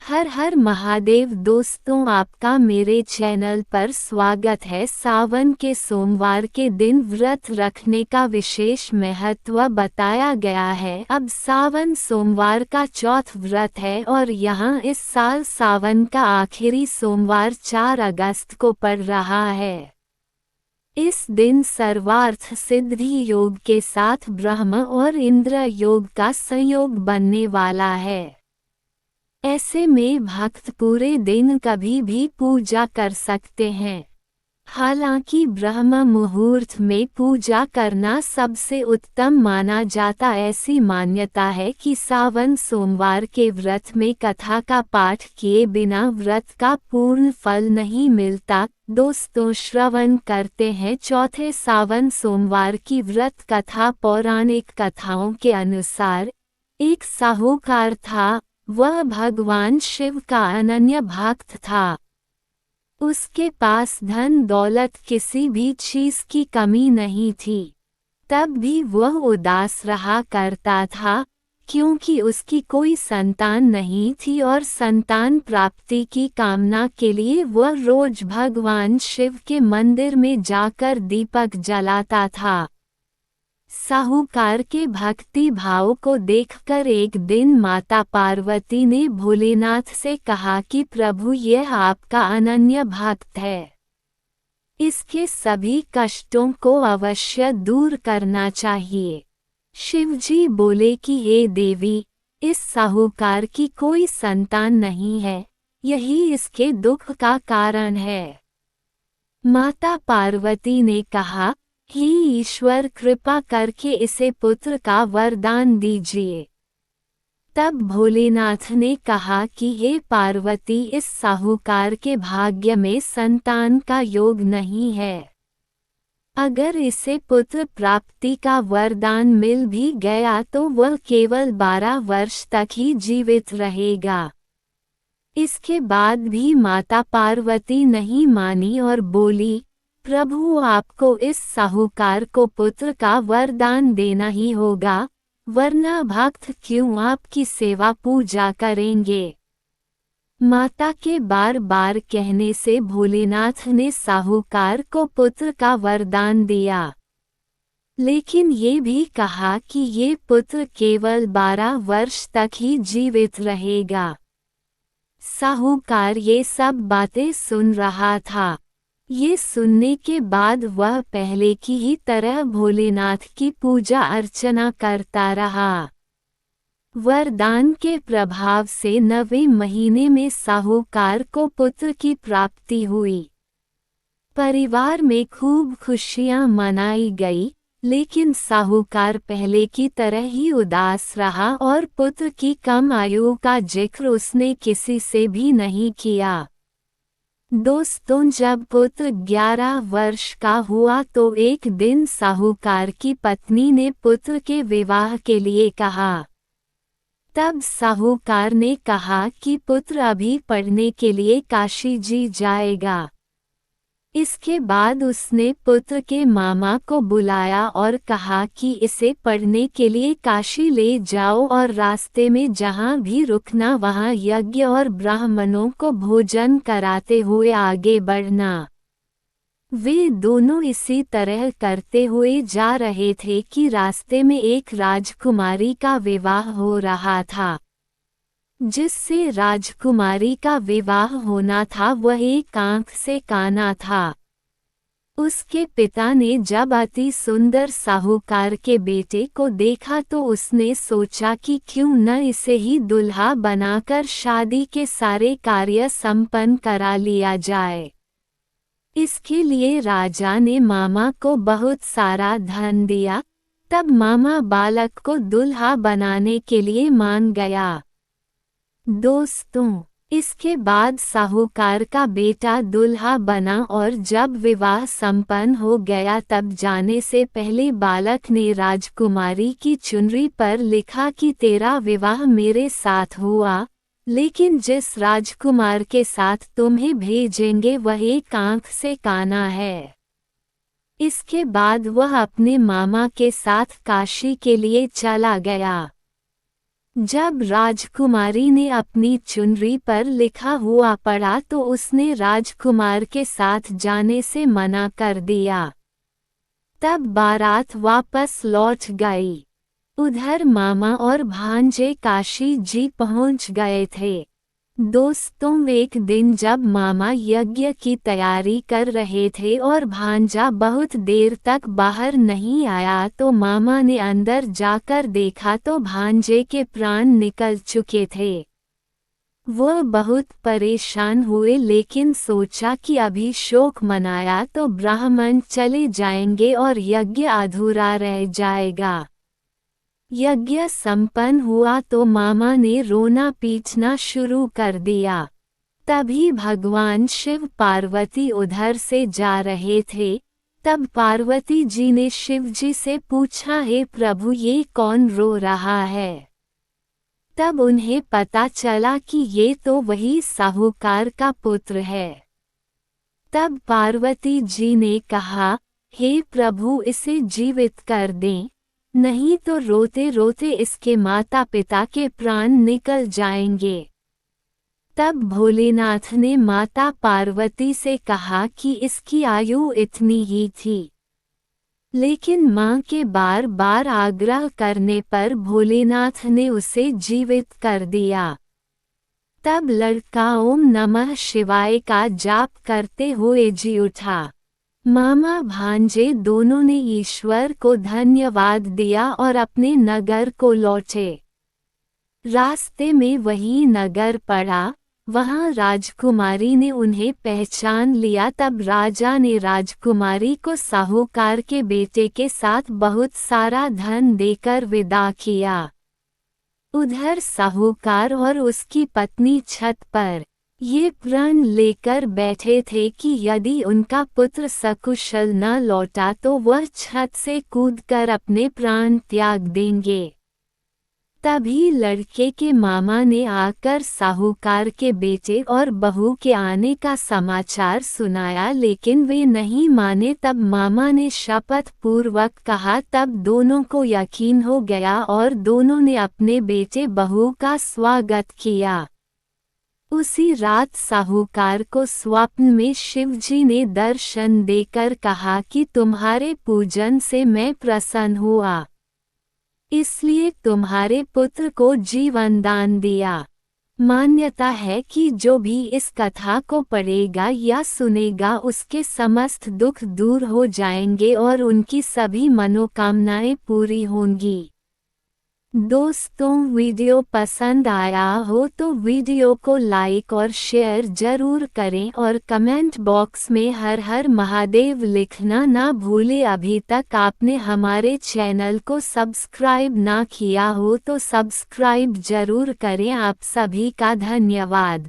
हर हर महादेव दोस्तों, आपका मेरे चैनल पर स्वागत है। सावन के सोमवार के दिन व्रत रखने का विशेष महत्व बताया गया है। अब सावन सोमवार का चौथा व्रत है और यहाँ इस साल सावन का आखिरी सोमवार 4 अगस्त को पड़ रहा है। इस दिन सर्वार्थ सिद्धि योग के साथ ब्रह्म और इंद्र योग का संयोग बनने वाला है। ऐसे में भक्त पूरे दिन कभी भी पूजा कर सकते हैं। हालांकि ब्रह्म मुहूर्त में पूजा करना सबसे उत्तम माना जाता। ऐसी मान्यता है कि सावन सोमवार के व्रत में कथा का पाठ किए बिना व्रत का पूर्ण फल नहीं मिलता। दोस्तों, श्रवण करते हैं चौथे सावन सोमवार की व्रत कथा। पौराणिक कथाओं के अनुसार एक साहूकार था। वह भगवान शिव का अनन्य भक्त था। उसके पास धन दौलत किसी भी चीज की कमी नहीं थी। तब भी वह उदास रहा करता था, क्योंकि उसकी कोई संतान नहीं थी और संतान प्राप्ति की कामना के लिए वह रोज भगवान शिव के मंदिर में जाकर दीपक जलाता था। साहूकार के भक्ति भाव को देखकर एक दिन माता पार्वती ने भोलेनाथ से कहा कि प्रभु, यह आपका अनन्य भक्त है। इसके सभी कष्टों को अवश्य दूर करना चाहिए। शिवजी बोले कि हे देवी, इस साहूकार की कोई संतान नहीं है, यही इसके दुख का कारण है। माता पार्वती ने कहा, हे ईश्वर, कृपा करके इसे पुत्र का वरदान दीजिए। तब भोलेनाथ ने कहा कि हे पार्वती, इस साहूकार के भाग्य में संतान का योग नहीं है। अगर इसे पुत्र प्राप्ति का वरदान मिल भी गया तो वह केवल 12 वर्ष तक ही जीवित रहेगा। इसके बाद भी माता पार्वती नहीं मानी और बोली, प्रभु, आपको इस साहूकार को पुत्र का वरदान देना ही होगा, वरना भक्त क्यों आपकी सेवा पूजा करेंगे। माता के बार बार कहने से भोलेनाथ ने साहूकार को पुत्र का वरदान दिया, लेकिन ये भी कहा कि ये पुत्र केवल 12 वर्ष तक ही जीवित रहेगा। साहूकार ये सब बातें सुन रहा था। ये सुनने के बाद वह पहले की ही तरह भोलेनाथ की पूजा अर्चना करता रहा। वरदान के प्रभाव से 9वें महीने में साहूकार को पुत्र की प्राप्ति हुई। परिवार में खूब खुशियां मनाई गई, लेकिन साहूकार पहले की तरह ही उदास रहा और पुत्र की कम आयु का जिक्र उसने किसी से भी नहीं किया। दोस्तों, जब पुत्र 11 वर्ष का हुआ तो एक दिन साहूकार की पत्नी ने पुत्र के विवाह के लिए कहा। तब साहूकार ने कहा कि पुत्र अभी पढ़ने के लिए काशी जी जाएगा। इसके बाद उसने पुत्र के मामा को बुलाया और कहा कि इसे पढ़ने के लिए काशी ले जाओ और रास्ते में जहाँ भी रुकना वहाँ यज्ञ और ब्राह्मणों को भोजन कराते हुए आगे बढ़ना। वे दोनों इसी तरह करते हुए जा रहे थे कि रास्ते में एक राजकुमारी का विवाह हो रहा था। जिससे राजकुमारी का विवाह होना था वह एक आंख से काना था। उसके पिता ने जब अति सुंदर साहूकार के बेटे को देखा तो उसने सोचा कि क्यों न इसे ही दुल्हा बनाकर शादी के सारे कार्य संपन्न करा लिया जाए। इसके लिए राजा ने मामा को बहुत सारा धन दिया। तब मामा बालक को दुल्हा बनाने के लिए मान गया। दोस्तों, इसके बाद साहूकार का बेटा दुल्हा बना और जब विवाह संपन्न हो गया तब जाने से पहले बालक ने राजकुमारी की चुनरी पर लिखा कि तेरा विवाह मेरे साथ हुआ, लेकिन जिस राजकुमार के साथ तुम्हें भेजेंगे वह एक आंख से काना है। इसके बाद वह अपने मामा के साथ काशी के लिए चला गया। जब राजकुमारी ने अपनी चुनरी पर लिखा हुआ पढ़ा तो उसने राजकुमार के साथ जाने से मना कर दिया। तब बारात वापस लौट गई। उधर मामा और भांजे काशी जी पहुंच गए थे। दोस्तों, एक दिन जब मामा यज्ञ की तैयारी कर रहे थे और भांजा बहुत देर तक बाहर नहीं आया तो मामा ने अंदर जाकर देखा तो भांजे के प्राण निकल चुके थे। वो बहुत परेशान हुए लेकिन सोचा कि अभी शोक मनाया तो ब्राह्मण चले जाएंगे और यज्ञ अधूरा रह जाएगा। यज्ञ संपन्न हुआ तो मामा ने रोना पीटना शुरू कर दिया। तभी भगवान शिव पार्वती उधर से जा रहे थे। तब पार्वती जी ने शिव जी से पूछा, हे प्रभु, ये कौन रो रहा है? तब उन्हें पता चला कि ये तो वही साहूकार का पुत्र है। तब पार्वती जी ने कहा, हे प्रभु, इसे जीवित कर दें, नहीं तो रोते रोते इसके माता पिता के प्राण निकल जाएंगे। तब भोलेनाथ ने माता पार्वती से कहा कि इसकी आयु इतनी ही थी। लेकिन मां के बार बार आग्रह करने पर भोलेनाथ ने उसे जीवित कर दिया। तब लड़का ओम नमः शिवाय का जाप करते हुए जी उठा। मामा भांजे दोनों ने ईश्वर को धन्यवाद दिया और अपने नगर को लौटे। रास्ते में वही नगर पड़ा, वहां राजकुमारी ने उन्हें पहचान लिया। तब राजा ने राजकुमारी को साहूकार के बेटे के साथ बहुत सारा धन देकर विदा किया। उधर साहूकार और उसकी पत्नी छत पर ये प्रण लेकर बैठे थे कि यदि उनका पुत्र सकुशल न लौटा तो वह छत से कूदकर अपने प्राण त्याग देंगे। तभी लड़के के मामा ने आकर साहूकार के बेटे और बहू के आने का समाचार सुनाया, लेकिन वे नहीं माने। तब मामा ने शपथ पूर्वक कहा। तब दोनों को यकीन हो गया और दोनों ने अपने बेटे बहू का स्वागत किया। उसी रात साहूकार को स्वप्न में शिवजी ने दर्शन देकर कहा कि तुम्हारे पूजन से मैं प्रसन्न हुआ, इसलिए तुम्हारे पुत्र को जीवन दान दिया। मान्यता है कि जो भी इस कथा को पढ़ेगा या सुनेगा उसके समस्त दुख दूर हो जाएंगे और उनकी सभी मनोकामनाएं पूरी होंगी। दोस्तों, वीडियो पसंद आया हो तो वीडियो को लाइक और शेयर जरूर करें और कमेंट बॉक्स में हर हर महादेव लिखना ना भूलें। अभी तक आपने हमारे चैनल को सब्सक्राइब ना किया हो तो सब्सक्राइब जरूर करें। आप सभी का धन्यवाद।